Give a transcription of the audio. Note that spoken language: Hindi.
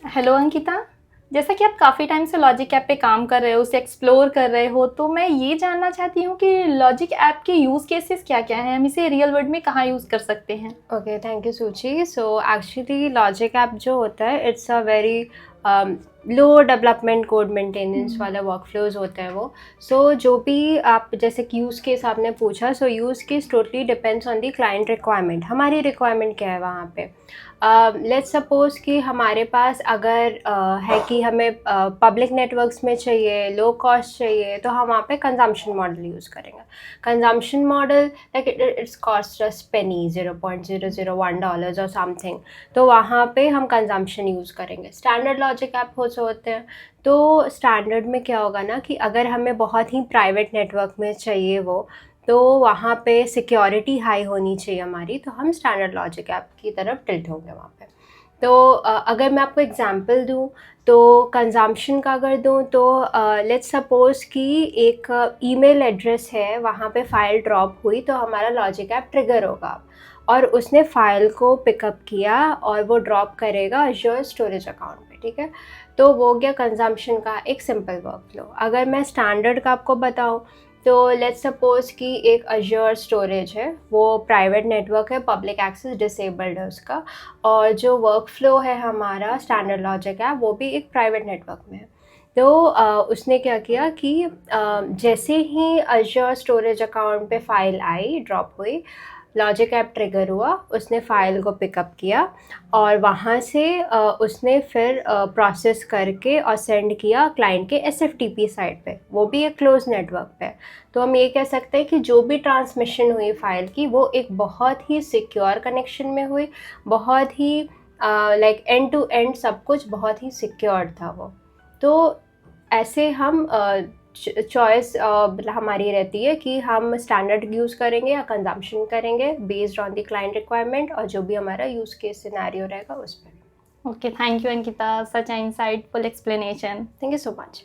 हेलो अंकिता। जैसा कि आप काफ़ी टाइम से लॉजिक ऐप पे काम कर रहे हो, उसे एक्सप्लोर कर रहे हो, तो मैं ये जानना चाहती हूँ कि लॉजिक ऐप के यूज़ केसेस क्या-क्या हैं? हम इसे रियल वर्ल्ड में कहाँ यूज़ कर सकते हैं? ओके, थैंक यू सूची। सो एक्चुअली लॉजिक ऐप जो होता है it's a very low development code maintenance वाला वर्कफ्लोज होते हैं वो। जो भी आप जैसे कि यूज़ केस आपने पूछा, use case totally depends on the client requirement. हमारी रिक्वायरमेंट क्या है वहाँ पे? लेट्स सपोज कि हमारे पास अगर है कि हमें पब्लिक नेटवर्क्स में चाहिए, लो कॉस्ट चाहिए, तो हम वहाँ पे कंजम्पशन मॉडल यूज़ करेंगे। Consumption model like it's cost us penny, $0.001 और समथिंग। तो वहाँ पे हम कंजम्पशन यूज़ करेंगे। स्टैंडर्ड लॉजिक ऐप होते हैं। तो स्टैंडर्ड में क्या होगा ना कि अगर हमें बहुत ही प्राइवेट नेटवर्क में चाहिए वो, तो वहाँ पे सिक्योरिटी हाई होनी चाहिए हमारी, तो हम स्टैंडर्ड लॉजिक ऐप की तरफ टिल्ट होंगे वहाँ पे। तो अगर मैं आपको एग्जांपल दूँ, तो कंजम्पशन का अगर दूँ, तो लेट्स सपोज़ कि एक ईमेल एड्रेस है, वहाँ पे फ़ाइल ड्रॉप हुई, तो हमारा लॉजिक ऐप ट्रिगर होगा और उसने फ़ाइल को पिकअप किया और वो ड्रॉप करेगा अज़ूर स्टोरेज अकाउंट पे, ठीक है? तो वो हो गया कंजम्पशन का एक सिंपल वर्कफ्लो। अगर मैं स्टैंडर्ड का आपको बताऊँ, तो लेट्स सपोज़ कि एक अज़ूर स्टोरेज है, वो प्राइवेट नेटवर्क है, पब्लिक एक्सेस डिसेबल्ड है उसका, और जो वर्कफ्लो है हमारा स्टैंडर्ड लॉजिक है, वो भी एक प्राइवेट नेटवर्क में है। तो उसने क्या किया कि जैसे ही अज़ूर स्टोरेज अकाउंट पे फ़ाइल आई, ड्रॉप हुई, लॉजिक ऐप ट्रिगर हुआ, उसने फ़ाइल को पिकअप किया और वहाँ से उसने फिर प्रोसेस करके और सेंड किया क्लाइंट के एसएफटीपी साइट पे, वो भी एक क्लोज नेटवर्क पे। तो हम ये कह सकते हैं कि जो भी ट्रांसमिशन हुई फ़ाइल की, वो एक बहुत ही सिक्योर कनेक्शन में हुई, बहुत ही लाइक एंड टू एंड सब कुछ बहुत ही सिक्योर था वो। तो ऐसे हम चॉइस हमारी रहती है कि हम स्टैंडर्ड यूज़ करेंगे या कंजम्पशन करेंगे based on the client requirement और जो भी हमारा यूज़ केस सिनेरियो रहेगा उस पर। Okay, thank you Ankita, such a insightful explanation. Thank you so much.